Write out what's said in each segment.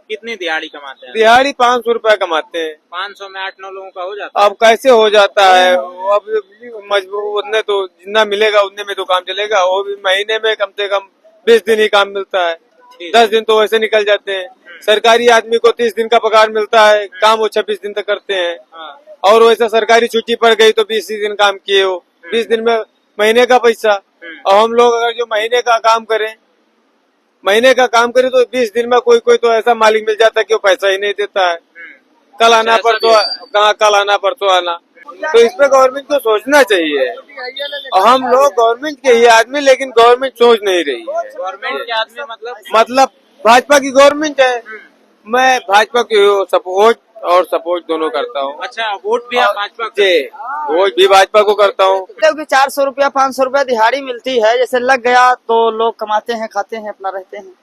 कितनी दिहाड़ी कमाते हैं? दिहाड़ी 500 रुपया कमाते हैं। 500 में 8-9 लोगों का हो जाता है। अब कैसे हो जाता है? अब मजबूर उतने तो जितना मिलेगा उतने में तो काम चलेगा। वो भी महीने में कम से कम 20 दिन ही काम मिलता है। 10 दिन तो वैसे निकल जाते हैं। सरकारी आदमी को 30 दिन का पगार मिलता है, काम वो 26 दिन तक करते हैं। और वैसा सरकारी छुट्टी पड़ गई तो 20 दिन काम किए हो, 20 दिन में महीने का पैसा। और हम लोग अगर जो महीने का काम करें तो 20 दिन में कोई तो ऐसा मालिक मिल जाता है कि वो पैसा ही नहीं देता है। कल आना परसों आना। तो इस पे गवर्नमेंट को सोचना चाहिए। और हम लोग गवर्नमेंट के ही आदमी, लेकिन गवर्नमेंट सोच नहीं रही है। गवर्नमेंट के आदमी मतलब भाजपा की गवर्नमेंट है। मैं भाजपा की सपोर्ट दोनों करता हूँ। अच्छा, वोट भी आप भाजपा को? जी, वोट भी भाजपा को करता हूँ। क्योंकि 400 रुपया 500 रुपया दिहाड़ी मिलती है, जैसे लग गया तो लोग कमाते हैं, खाते हैं, अपना रहते हैं।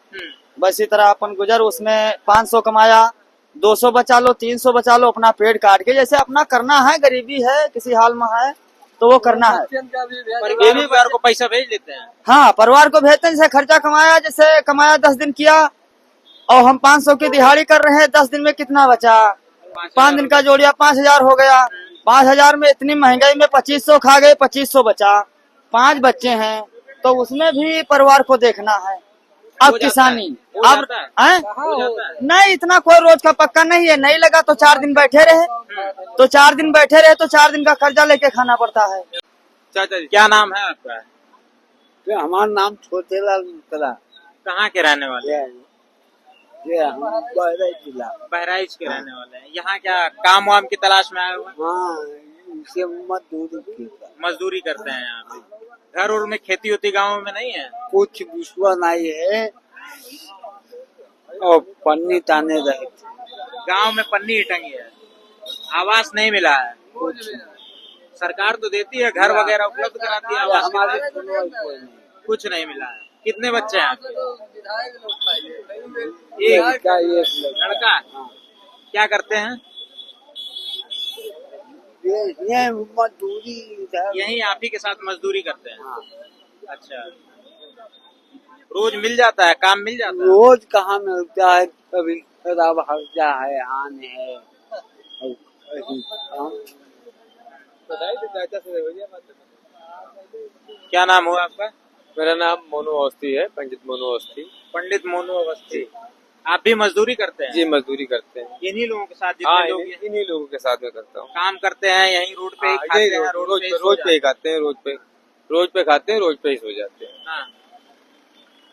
बस इसी तरह अपन गुजर, उसमें 500 कमाया, 200 बचा लो, 300 बचा लो, अपना पेट काट के जैसे अपना करना है। गरीबी है, किसी हाल में है तो वो करना है। परिवार को पैसा भेज देते हैं? हाँ, परिवार को भेजते हैं। जैसे खर्चा कमाया, जैसे कमाया 10 दिन किया और हम 500 की दिहाड़ी कर रहे हैं, 10 दिन में कितना बचा? 5 दिन का जोड़िया 5000 हो गया। 5000 में इतनी महंगाई में 2500 खा गए, 2500 बचा। 5 बच्चे हैं तो उसमें भी परिवार को देखना है। अब किसानी अब नहीं, इतना कोई रोज का पक्का नहीं है। नहीं लगा तो 4 दिन बैठे रहे तो 4 दिन का कर्जा लेके खाना पड़ता है। चाचा जी, क्या नाम है आपका? हमारा नाम छोटेलाल मित्रा। कहाँ के रहने वाले हैं? बहराइच जिला। बहराइच के रहने वाले हैं। यहाँ क्या काम वाम की तलाश में आए हुए? हाँ, मजदूरी करते हैं यहाँ पे। घर और में खेती होती गाँव में नहीं है? कुछ विश्वास नहीं है और पन्नी ताने रहे। गांव में पन्नी ही टंगी है, आवास नहीं मिला है। कुछ सरकार तो देती है, घर वगैरह उपलब्ध कराती है, आवास हमारे कुछ नहीं मिला है। कितने बच्चे हैं आपके? एक लड़का। क्या करते हैं? ये मजदूरी यही आप ही के साथ मजदूरी करते हैं? अच्छा, रोज मिल जाता है, काम मिल जाता है? रोज कहाँ मिलता है, कभी खराब हर्जा है, आन है। क्या नाम हुआ आपका? मेरा नाम मोनू अवस्थी है, पंडित मोनू अवस्थी। पंडित मोनू अवस्थी। आप भी मजदूरी करते हैं? जी, मजदूरी करते हैं। इन्हीं लोगों के साथ? हाँ, जितने लोग इन्हीं लोगों के साथ में करता हूँ। काम करते हैं यहीं रोड पे ही खाते हैं, रोज पे ही खाते हैं, रोज पे खाते हैं, रोज पे ही सो जाते हैं। हाँ।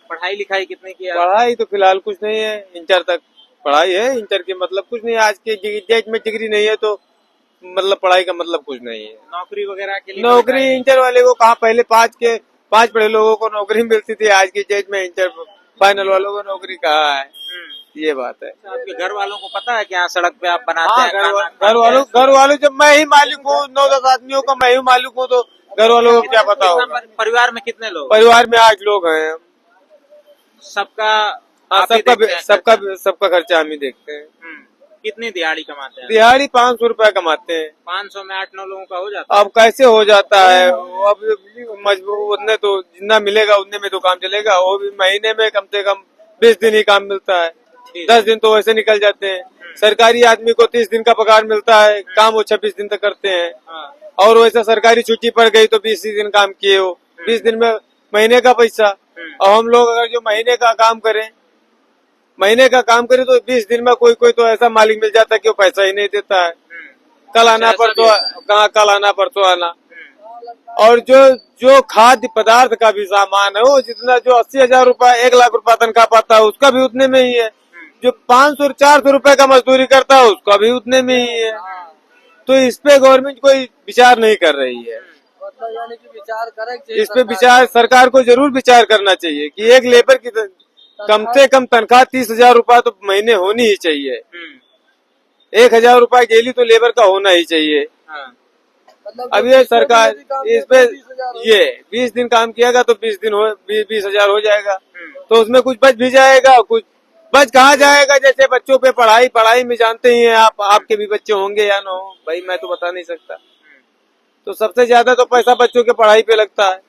पढ़ाई लिखाई कितनी की है? पढ़ाई तो फिलहाल कुछ नहीं है, इंटर तक पढ़ाई है। इंटर के मतलब कुछ नहीं है। आज के डेट में डिग्री नहीं है तो मतलब पढ़ाई का मतलब कुछ नहीं है। नौकरी वगैरह के लिए? नौकरी इंटर वाले को कहाँ, पहले 5 पढ़े लोगों को नौकरी मिलती थी। आज की डेट में इंटर फाइनल वालों को नौकरी कहाँ है? ये बात है। आपके घर वालों को पता है कि यहाँ सड़क पे आप बनाते हैं? घर वालों जब मैं ही मालिक हूँ, 9-10 आदमियों का मैं ही मालिक हूँ, तो घर वालों को क्या पता होगा? परिवार में कितने लोग? परिवार में 8 लोग हैं। सबका खर्चा हम ही देखते हैं। कितनी दिहाड़ी कमाते हैं? दिहाड़ी 500 रुपया कमाते हैं। 500 में 8-9 लोगों का हो जाता है। अब कैसे हो जाता है? अब मजबूर उतने तो जितना मिलेगा उतने में तो काम चलेगा। वो भी महीने में कम से कम 20 दिन ही काम मिलता है। 10 दिन तो वैसे निकल जाते हैं। सरकारी आदमी को 30 दिन का पगार मिलता है, काम वो 26 दिन तक करते हैं। और वैसा सरकारी छुट्टी पड़ गई तो 20 दिन काम किए हो, 20 दिन में महीने का पैसा। और हम लोग अगर जो महीने का काम करें तो 20 दिन में कोई तो ऐसा मालिक मिल जाता है कि वो पैसा ही नहीं देता है। कल आना परसों आना। और जो खाद्य पदार्थ का भी सामान है, वो जितना जो 80,000 रुपया 1 लाख रुपया तनख्वाह पाता है उसका भी उतने में ही है। जो 500-400 रुपए का मजदूरी करता है उसका भी उतने में ही है। तो इस पे गवर्नमेंट कोई विचार नहीं कर रही है। यानी कि विचार करें, इस पे विचार सरकार को जरूर विचार करना चाहिए कि एक लेबर की कम से कम तनख्वाह 30,000 रुपया तो महीने होनी ही चाहिए। 1,000 रुपया डेली तो लेबर का होना ही चाहिए। अब ये सरकार इस पे 20 दिन काम किएगा तो 20,000 हो जाएगा। तो उसमें कुछ बच भी जाएगा, कुछ बच कहाँ जाएगा? जैसे बच्चों पे पढ़ाई में जानते ही हैं आप, आपके भी बच्चे होंगे या ना हो भाई, मैं तो बता नहीं सकता। तो सबसे ज्यादा तो पैसा बच्चों के पढ़ाई पे लगता है।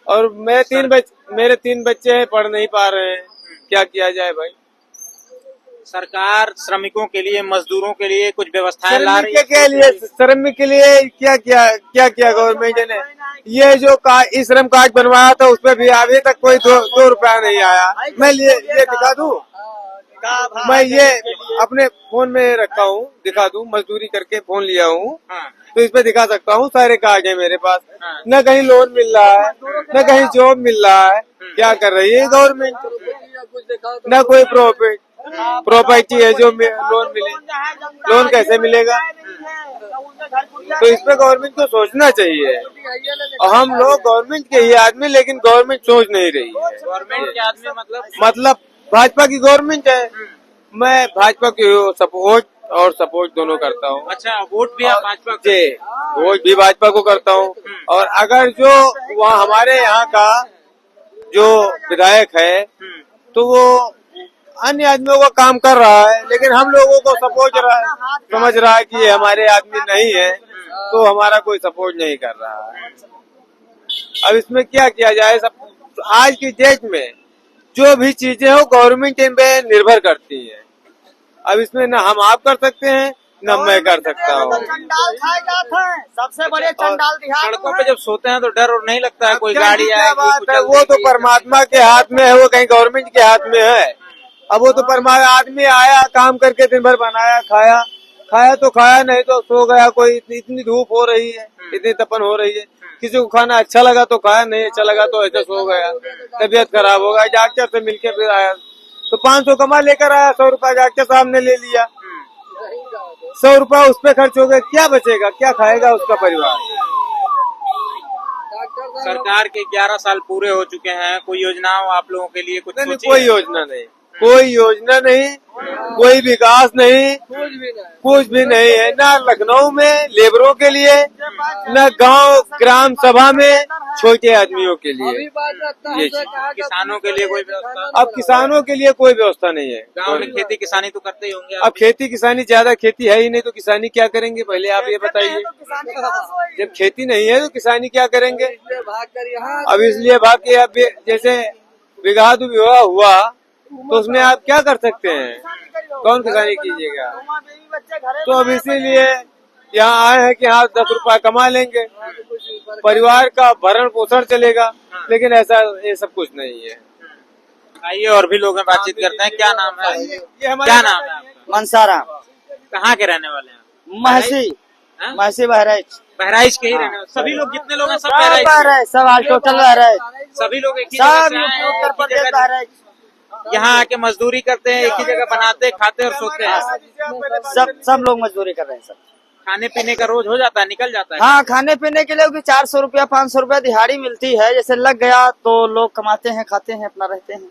और मेरे 3 बच्चे हैं, पढ़ नहीं पा रहे हैं, क्या किया जाए भाई? सरकार श्रमिकों के लिए, मजदूरों के लिए कुछ व्यवस्थाएं ला रही श्रमिक है। के लिए, श्रमिक के लिए क्या किया गवर्नमेंट ने? ये जो ई श्रम कार्ड बनवाया था उसमें भी अभी तक कोई दो रुपया नहीं आया। मैं ये दिखा दूं, मैं ये अपने फोन में रखा हूँ, दिखा दूं, मजदूरी करके फोन लिया हूँ हाँ, तो इस पे दिखा सकता हूँ, सारे कार्ड है मेरे पास। हाँ। न कहीं लोन मिल रहा है, न कहीं जॉब मिल रहा है। क्या कर रही है गवर्नमेंट? न कोई प्रॉपर्टी है जो लोन मिले, लोन कैसे मिलेगा? तो इस पे गवर्नमेंट को सोचना चाहिए। और हम लोग गवर्नमेंट के ही आदमी, लेकिन गवर्नमेंट सोच नहीं रही है। गवर्नमेंट के आदमी मतलब भाजपा की गवर्नमेंट है। मैं भाजपा की सपोर्ट दोनों करता हूँ। अच्छा, वोट भी आप भाजपा को? जी, वोट भी भाजपा को करता हूँ। और अगर जो वहाँ हमारे यहाँ का जो विधायक है तो वो अन्य आदमियों का काम कर रहा है, लेकिन हम लोगों को समझ रहा है कि ये हमारे आदमी नहीं है, तो हमारा कोई सपोर्ट नहीं कर रहा है। अब इसमें क्या किया जाए? सब आज की डेट में जो भी चीजें हो गवर्नमेंट पे निर्भर करती है। अब इसमें न हम आप कर सकते हैं, न मैं कर सकता हूँ। चंडाल खाए जाते हैं, सबसे बड़े चंडाल दिहात सड़कों पे जब सोते हैं तो डर और नहीं लगता है कोई अब गाड़ी क्या आएगी, बात कुचल है, वो तो देगी? परमात्मा के हाथ में है, वो कहीं गवर्नमेंट के हाथ में है। अब वो तो आदमी आया, काम करके दिन भर बनाया, खाया तो खाया, नहीं तो सो गया। कोई इतनी धूप हो रही है, इतनी तपन हो रही है, किसी को खाना अच्छा लगा तो खाया, नहीं अच्छा लगा तो ऐसे सो गया, तबीयत खराब हो गया। डॉक्टर से मिलके फिर आया तो 500 कमा लेकर आया, 100 रुपया डॉक्टर साहब ने ले लिया, 100 रुपया उस पे खर्च हो गए, क्या बचेगा? क्या खाएगा उसका परिवार? सरकार के 11 साल पूरे हो चुके हैं, कोई योजनाओं आप लोगों के लिए कुछ नहीं, सोची कोई है? योजना नहीं, कोई योजना नहीं, कोई विकास नहीं, कुछ भी नहीं है। न लखनऊ में लेबरों के लिए, न गांव ग्राम सभा में छोटे आदमियों के लिए। ये किसानों के लिए कोई व्यवस्था? अब किसानों के लिए कोई व्यवस्था नहीं है। गांव में खेती किसानी तो करते ही होंगे अब खेती किसानी, ज्यादा खेती है ही नहीं तो किसानी क्या करेंगे? पहले आप ये बताइए। जब खेती नहीं है तो किसानी क्या करेंगे? अब इसलिए भाग के अब जैसे बिगहा विवाह हुआ तो उसमें आप क्या कर सकते हैं? कौन किसानी कीजिएगा? तो अब इसीलिए यहाँ आए हैं कि हाँ 10 रुपया कमा लेंगे, परिवार का भरण पोषण चलेगा, लेकिन ऐसा ये सब कुछ नहीं है। आइए और भी लोग हैं, बातचीत करते हैं। क्या नाम है? क्या नाम है आपका? मनसारा कहाँ के रहने वाले हैं? महसी हाँ? महसी बहराइच बहराइच के ही रहने वाले? सभी लोग जितने लोग हैं सब सब बहराइच? बहराइच, सब ऑल टोटल बहराइच, सभी लोग एक ही जगह सब से आए हैं, उत्तर एक ही प्रदेश जगह बहराइच, यहाँ आके मजदूरी करते हैं, एक ही जगह बनाते, खाते और सोते हैं। सब लोग मजदूरी कर रहे हैं सब। खाने पीने का रोज हो जाता है, निकल जाता है? हाँ, खाने पीने के लिए भी 400 रुपया 500 रुपया दिहाड़ी मिलती है। जैसे लग गया तो लोग कमाते हैं, खाते हैं, अपना रहते हैं।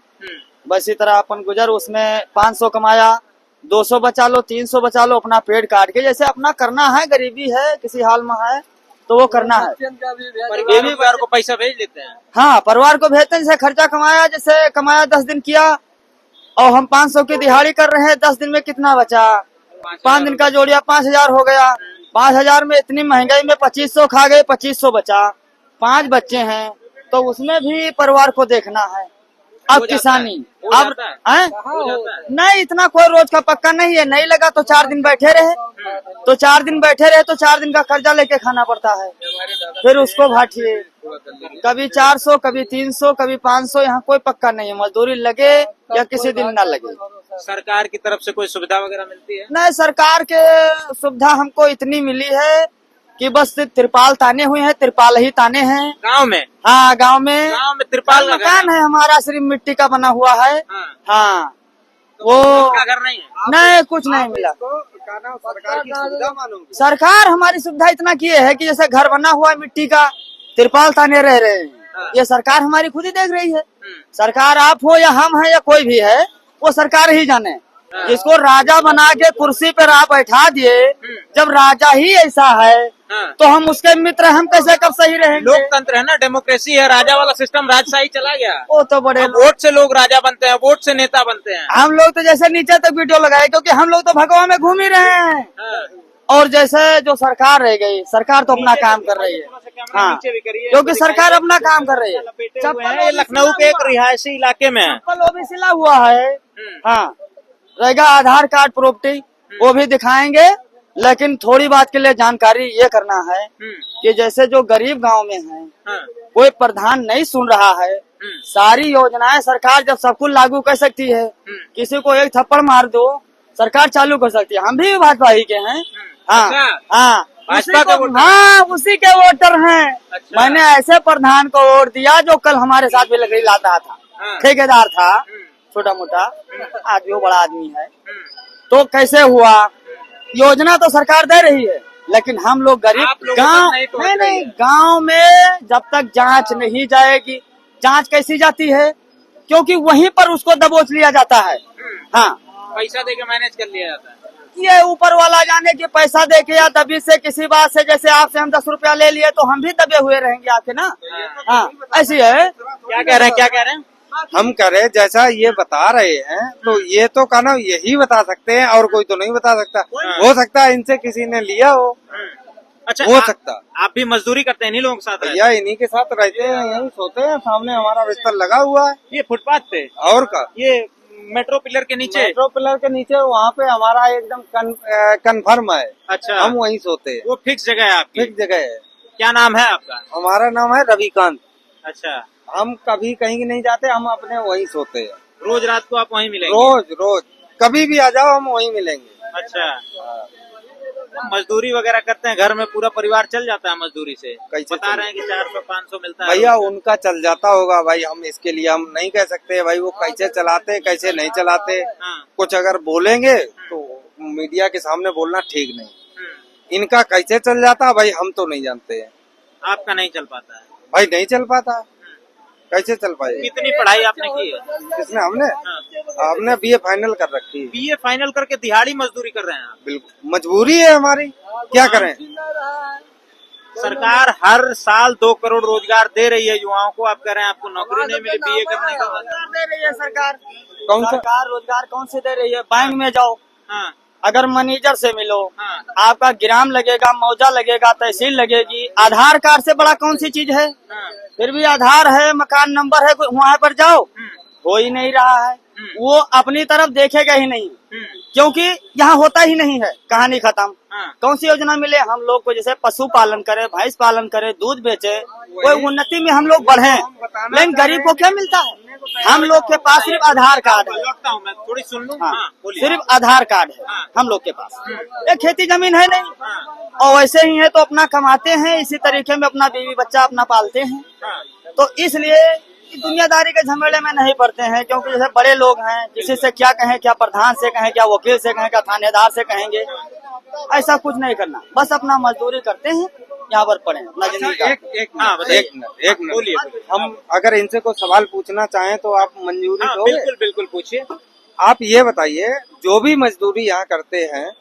बस इसी तरह अपन गुजर, उसमें 500 कमाया, 200 बचा लो, 300 बचा लो, अपना पेट काट के। जैसे अपना करना है, गरीबी है, किसी हाल में है तो वो करना है। परिवार को पैसा भेज देते हैं? हाँ, परिवार को भेजते हैं। जैसे खर्चा कमाया, जैसे कमाया 10 दिन किया और हम 500 की दिहाड़ी कर रहे हैं, 10 दिन में कितना बचा? 5 दिन का जोड़िया 5000 हो गया। 5000 में इतनी महंगाई में 2500 खा गए, 2500 बचा। 5 बच्चे हैं तो उसमें भी परिवार को देखना है। अब किसानी अब नहीं, इतना कोई रोज का पक्का नहीं है। नहीं लगा तो 4 दिन बैठे रहे, तो 4 दिन बैठे रहे तो 4 दिन का कर्जा लेके खाना पड़ता है। फिर उसको भाटिए, कभी 400, कभी 300, कभी 500, यहाँ कोई पक्का नहीं है। मजदूरी लगे या किसी दिन ना लगे। सरकार की तरफ से कोई सुविधा वगैरह मिलती है? नहीं, सरकार के सुविधा हमको इतनी मिली है कि बस तिरपाल ताने हुए हैं, तिरपाल ही ताने हैं गांव में? हाँ, गांव में तिरपाल मकान है हमारा, सिर्फ मिट्टी का बना हुआ है। हाँ, वो का घर नहीं है? नहीं, कुछ नहीं मिला। सरकार हमारी सुविधा इतना किए है कि जैसे घर बना हुआ है मिट्टी का, तिरपाल ताने रह रहे हैं। ये सरकार हमारी खुद ही देख रही है। सरकार आप हो या हम है या कोई भी है, वो सरकार ही जाने। जिसको राजा बना के कुर्सी पर आप बैठा दिए, जब राजा ही ऐसा है तो हम उसके मित्र, हम कैसे कब सही रहेंगे? लोकतंत्र है ना, डेमोक्रेसी है। राजा वाला सिस्टम राजशाही चला गया। वो तो बड़े वोट से लोग राजा बनते हैं, वोट से नेता बनते हैं। हम लोग तो जैसे नीचे तक वीडियो लगाए, क्योंकि हम लोग तो भगवा में घूम ही रहे हैं। और जैसे जो सरकार रह गई, सरकार तो अपना काम कर रही है। हाँ, क्योंकि सरकार अपना काम कर रही है। ये लखनऊ के एक रिहायशी इलाके में है। चप्पल वो भी सिला हुआ है। हाँ, रहेगा आधार कार्ड प्रॉपर्टी, वो भी दिखाएंगे। लेकिन थोड़ी बात के लिए जानकारी ये करना है कि जैसे जो गरीब गांव में है, हाँ, कोई प्रधान नहीं सुन रहा है। सारी योजनाएं सरकार जब सबको लागू कर सकती है, किसी को एक थप्पड़ मार दो सरकार चालू कर सकती है। हम भी भाजपा ही के हैं। हाँ अच्छा, हाँ, भाजपा के वोटर? हाँ, उसी के वोटर हैं। अच्छा। मैंने ऐसे प्रधान को वोट दिया जो कल हमारे साथ भी लकड़ी ला रहा था। हाँ। ठेकेदार था, छोटा मोटा, आज भी वो बड़ा आदमी है। तो कैसे हुआ? योजना तो सरकार दे रही है, लेकिन हम लोग आप गरीब लोगों गांव तक नहीं पहुंच रही नहीं, है। गांव में जब तक जांच नहीं जाएगी, जांच कैसी जाती है? क्योंकि वहीं पर उसको दबोच लिया जाता है। हाँ, पैसा देके मैनेज कर लिया जाता है। ये ऊपर वाला जाने कि पैसा दे के या दबी से किसी बात से, जैसे आपसे हम 10 रुपया ले लिए तो हम भी दबे हुए रहेंगे आके ना। हाँ, ऐसी है। क्या कह रहे हैं, क्या कह रहे हैं? हम करे जैसा ये बता रहे हैं, तो ये तो कहना यही बता सकते हैं और कोई तो नहीं बता सकता। हो सकता है इनसे किसी ने लिया हो, अच्छा, हो सकता। आप भी मजदूरी करते हैं इन्हीं लोगों के साथ रहते भैया इन्हीं के साथ रहते हैं, यहीं सोते हैं, सामने हमारा बिस्तर लगा हुआ है। हैं? ये फुटपाथ पे, और का ये मेट्रो पिलर के नीचे? मेट्रो पिलर के नीचे, वहाँ पे हमारा एकदम कन्फर्म है। अच्छा, हम वहीं सोते हैं, वो फिक्स जगह है आपकी? फिक्स जगह है। क्या नाम है आपका? हमारा नाम है रविकांत। अच्छा, हम कभी कहीं नहीं जाते, हम अपने वहीं सोते हैं। रोज रात को आप वहीं मिलेंगे? रोज रोज कभी भी आ जाओ, हम वहीं मिलेंगे। अच्छा, मजदूरी वगैरह करते हैं, घर में पूरा परिवार चल जाता है मजदूरी से? कैसे बता चल- रहे हैं कि 400-500 मिलता है भैया उनका चल जाता होगा भाई, हम इसके लिए हम नहीं कह सकते भाई वो कैसे चलाते कैसे नहीं चलाते। हाँ, कुछ अगर बोलेंगे तो मीडिया के सामने बोलना ठीक नहीं। इनका कैसे चल जाता भाई हम तो नहीं जानते हैं आपका नहीं चल पाता है? भाई, नहीं चल पाता, कैसे चल पाएगा। कितनी पढ़ाई आपने की है? किसने? हमने हाँ, हमने बीए फाइनल कर रखी है। बीए फाइनल करके दिहाड़ी मजदूरी कर रहे हैं आप? बिल्कुल मजबूरी है हमारी, क्या करें। सरकार हर साल 2 करोड़ रोजगार दे रही है युवाओं को, आप कह रहे हैं आपको नौकरी नहीं मिली बीए करने के बाद? रोजगार दे रही है सरकार। कौन सा? सरकार रोजगार कौन से दे रही है? बैंक में जाओ, हाँ, अगर मैनेजर से मिलो, हाँ, आपका ग्राम लगेगा, मौजा लगेगा, तहसील लगेगी। आधार कार्ड से बड़ा कौन सी चीज है? हाँ, फिर भी आधार है, मकान नंबर है, वहाँ पर जाओ, हो ही नहीं रहा है। वो अपनी तरफ देखेगा ही नहीं, क्योंकि यहाँ होता ही नहीं है। कहानी खत्म। हाँ, कौन सी योजना मिले हम लोग को? जैसे पशु पालन करे, भैंस पालन करे, दूध बेचे, कोई उन्नति में हम लोग बढ़े, लेकिन गरीब को क्या मिलता है? हम लोग के पास सिर्फ आधार कार्ड है। लौटता हूँ मैं, थोड़ी सुन लूँ। हाँ, हाँ, बोलिए। सिर्फ आधार कार्ड है हाँ। हम लोग के पास। एक खेती जमीन है नहीं, हाँ, और वैसे ही है तो अपना कमाते हैं, इसी तरीके में अपना बीवी बच्चा अपना पालते हैं। हाँ, तो इसलिए दुनियादारी के झमेले में नहीं पड़ते हैं, क्योंकि जैसे बड़े लोग हैं, किसी से क्या कहें, क्या प्रधान से कहें, क्या वकील से कहें, क्या थानेदार से कहेंगे, ऐसा कुछ नहीं करना। बस अपना मजदूरी करते हैं, यहाँ पर पड़े अपना जिंदगी हाँ, का। बताइए। एक मिनट बोलिए। हम अगर इनसे कोई सवाल पूछना चाहें तो आप मंजूरी हाँ, दोगे? बिल्कुल बिल्कुल पूछिए। आप ये बताइए, जो भी मजदूरी यहाँ करते हैं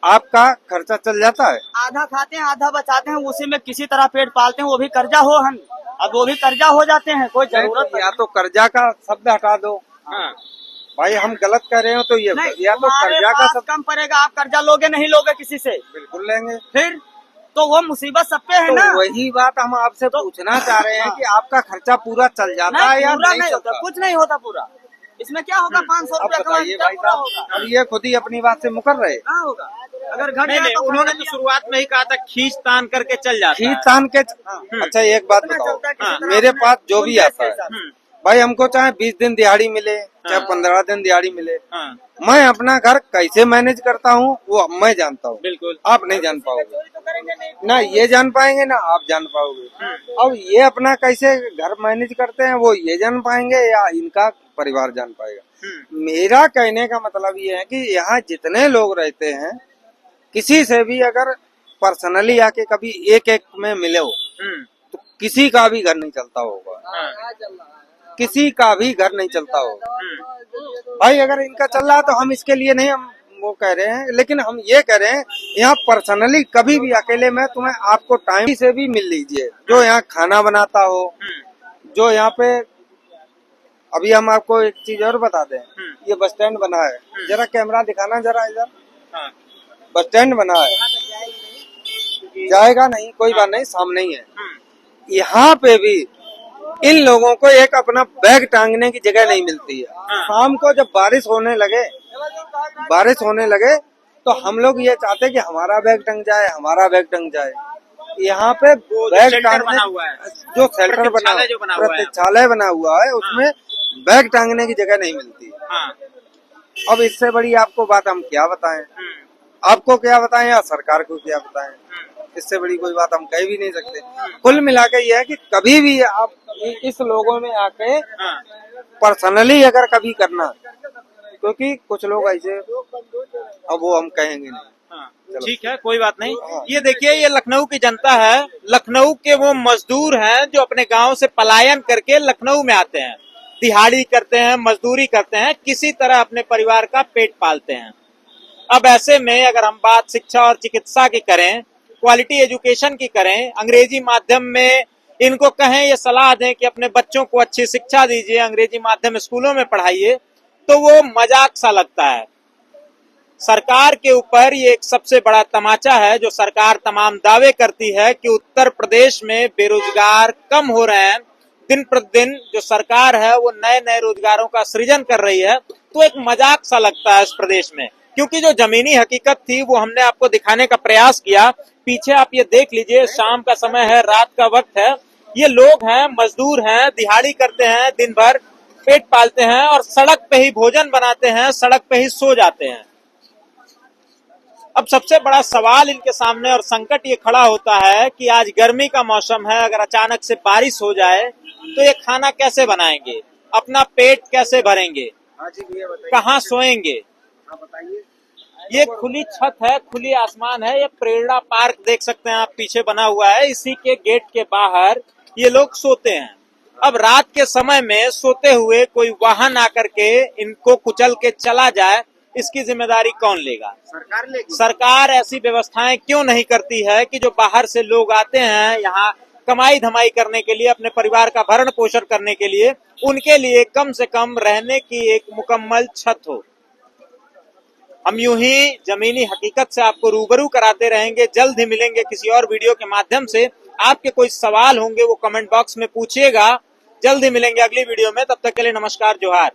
आपका खर्चा चल जाता है? आधा खाते हैं, आधा बचाते हैं, उसी में किसी तरह पेट पालते हैं। वो भी कर्जा हो, हम अब वो भी कर्जा हो जाते हैं, कोई जरूरत या तो कर्जा का शब्द हटा दो। हाँ, भाई हम गलत कर रहे हो तो ये नहीं, या तो हमारे कर्जा का पास शब्द कम पड़ेगा। आप कर्जा लोगे नहीं लोगे किसी से, बिल्कुल लेंगे। फिर तो वो मुसीबत सब पे है तो ना। वही बात हम आपसे पूछना चाह रहे हैं कि आपका खर्चा पूरा चल जाता है या पूरा नहीं नहीं चलता? होता, कुछ नहीं होता पूरा। इसमें क्या होगा? 500 अब रुपया बताइए क्या भाई पूरा साहब, होगा? अब ये खुद ही अपनी बात से मुकर रहे। क्या होगा? अगर घट नहीं गया नहीं, तो उन्होंने तो शुरुआत में ही कहा था खींच तान करके चल जाता है। खींच तान के। अच्छा एक बात बताओ, हाँ, मेरे पास जो भी आता है भाई, हमको चाहे 20 दिन दिहाड़ी मिले चाहे 15 दिन दिहाड़ी मिले, हाँ, मैं अपना घर कैसे मैनेज करता हूँ वो मैं जानता हूँ। बिल्कुल। आप नहीं जान पाओगे, ना ये जान पाएंगे ना आप जान पाओगे। अब ये अपना कैसे घर मैनेज करते हैं वो ये जान पाएंगे या इनका परिवार जान पाएगा। मेरा कहने का मतलब ये है कि यहाँ जितने लोग रहते हैं, किसी से भी अगर पर्सनली आके कभी एक एक में मिले हो तो किसी का भी घर नहीं चलता होगा, किसी का भी घर नहीं चलता होगा। भाई अगर इनका चल रहा है तो हम इसके लिए नहीं हम वो कह रहे हैं, लेकिन हम ये कह रहे हैं यहाँ पर्सनली कभी भी अकेले में तुम्हें आपको टाइम से भी मिल लीजिए, जो यहाँ खाना बनाता हो, जो यहाँ पे अभी हम आपको एक चीज और बता दें, ये बस स्टैंड बना है, जरा कैमरा दिखाना जरा इधर, बस स्टैंड बना है, जाएगा नहीं कोई बात नहीं, सामने ही है। यहाँ पे भी इन लोगों को एक अपना बैग टांगने की जगह नहीं मिलती है। शाम को जब बारिश होने लगे बारिश होने लगे तो हम लोग ये चाहते हैं कि हमारा बैग टंग जाए, हमारा बैग टंग जाए। यहाँ पे वो जो बैग शेल्टर टांगने बना हुआ है, जो शेल्टर बना प्रतीक्षालय जो बना हुआ है। प्रतीक्षालय बना हुआ है, उसमें बैग टांगने की जगह नहीं मिलती। हाँ। अब इससे बड़ी आपको बात हम क्या बताएं, आपको क्या बताएं या सरकार को क्या बताएं। इससे बड़ी कोई बात हम कह भी नहीं सकते। कुल मिला के ये है कि कभी भी आप इस लोगों में आके हाँ। पर्सनली अगर कभी करना, क्योंकि कुछ लोग ऐसे, अब वो हम कहेंगे नहीं। हाँ, ठीक है, कोई बात नहीं। ये देखिए, ये लखनऊ की जनता है, लखनऊ के वो मजदूर हैं जो अपने गांव से पलायन करके लखनऊ में आते हैं, दिहाड़ी करते हैं, मजदूरी करते हैं, किसी तरह अपने परिवार का पेट पालते हैं। अब ऐसे में अगर हम बात शिक्षा और चिकित्सा की करें, क्वालिटी एजुकेशन की करें, अंग्रेजी माध्यम में इनको कहें, ये सलाह दें कि अपने बच्चों को अच्छी शिक्षा दीजिए, अंग्रेजी माध्यम स्कूलों में पढ़ाइए, तो वो मजाक सा लगता है। सरकार के ऊपर ये एक सबसे बड़ा तमाचा है। जो सरकार तमाम दावे करती है कि उत्तर प्रदेश में बेरोजगार कम हो रहे हैं, दिन प्रतिदिन जो सरकार है वो नए नए रोजगारों का सृजन कर रही है, तो एक मजाक सा लगता है इस प्रदेश में। क्योंकि जो जमीनी हकीकत थी वो हमने आपको दिखाने का प्रयास किया। पीछे आप ये देख लीजिए, शाम का समय है, रात का वक्त है, ये लोग हैं, मजदूर हैं, दिहाड़ी करते हैं, दिन भर पेट पालते हैं और सड़क पे ही भोजन बनाते हैं, सड़क पे ही सो जाते हैं। अब सबसे बड़ा सवाल इनके सामने और संकट ये खड़ा होता है कि आज गर्मी का मौसम है, अगर अचानक से बारिश हो जाए तो ये खाना कैसे बनाएंगे, अपना पेट कैसे भरेंगे, कहाँ सोएंगे। ये खुली छत है, खुली आसमान है, ये प्रेरणा पार्क देख सकते हैं आप, पीछे बना हुआ है, इसी के गेट के बाहर ये लोग सोते हैं। अब रात के समय में सोते हुए कोई वाहन आकर के इनको कुचल के चला जाए, इसकी जिम्मेदारी कौन लेगा? सरकार लेगी। सरकार ऐसी व्यवस्थाएं क्यों नहीं करती है कि जो बाहर से लोग आते हैं यहाँ कमाई धमाई करने के लिए, अपने परिवार का भरण पोषण करने के लिए, उनके लिए कम से कम रहने की एक मुकम्मल छत हो। हम यूं ही जमीनी हकीकत से आपको रूबरू कराते रहेंगे। जल्द ही मिलेंगे किसी और वीडियो के माध्यम से। आपके कोई सवाल होंगे वो कमेंट बॉक्स में पूछिएगा। जल्द ही मिलेंगे अगली वीडियो में, तब तक के लिए नमस्कार, जोहार।